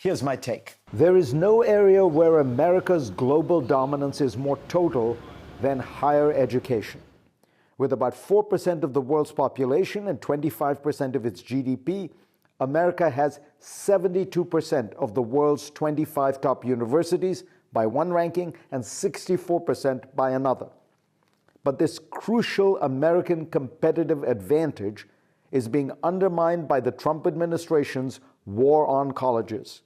Here's my take. There is no area where America's global dominance is more total than higher education. With about 4% of the world's population and 25% of its GDP, America has 72% of the world's 25 top universities by one ranking and 64% by another. But this crucial American competitive advantage is being undermined by the Trump administration's war on colleges.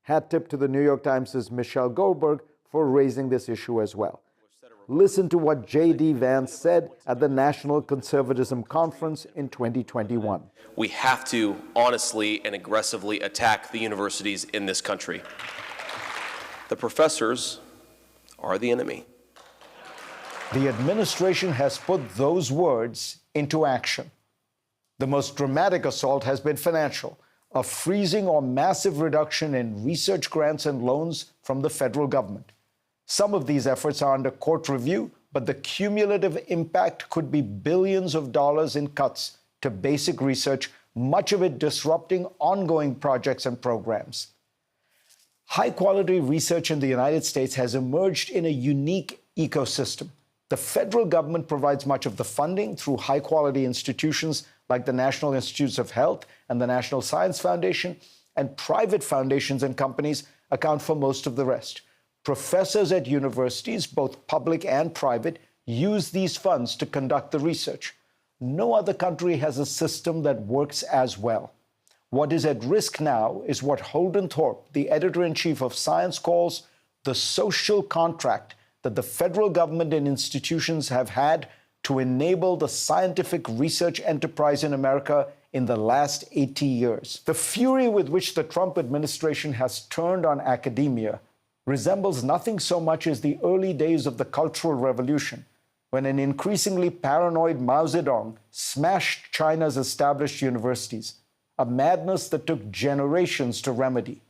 Hat tip to the New York Times' Michelle Goldberg for raising this issue as well. Listen to what J.D. Vance said at the National Conservatism Conference in 2021. We have to honestly and aggressively attack the universities in this country. The professors are the enemy. The administration has put those words into action. The most dramatic assault has been financial, a freezing or massive reduction in research grants and loans from the federal government. Some of these efforts are under court review, but the cumulative impact could be billions of dollars in cuts to basic research, much of it disrupting ongoing projects and programs. High-quality research in the United States has emerged in a unique ecosystem. The federal government provides much of the funding through high-quality institutions like the National Institutes of Health and the National Science Foundation, and private foundations and companies account for most of the rest. Professors at universities, both public and private, use these funds to conduct the research. No other country has a system that works as well. What is at risk now is what Holden Thorpe, the editor-in-chief of Science, calls the social contract that the federal government and institutions have had to enable the scientific research enterprise in America in the last 80 years. The fury with which the Trump administration has turned on academia resembles nothing so much as the early days of the Cultural Revolution, when an increasingly paranoid Mao Zedong smashed China's established universities, a madness that took generations to remedy.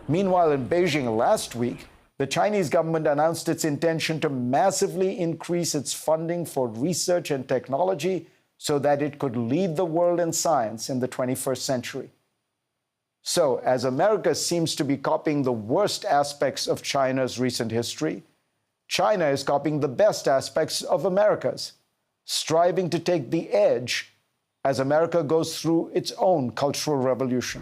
Meanwhile, in Beijing last week, the Chinese government announced its intention to massively increase its funding for research and technology so that it could lead the world in science in the 21st century. So, as America seems to be copying the worst aspects of China's recent history, China is copying the best aspects of America's, striving to take the edge as America goes through its own cultural revolution.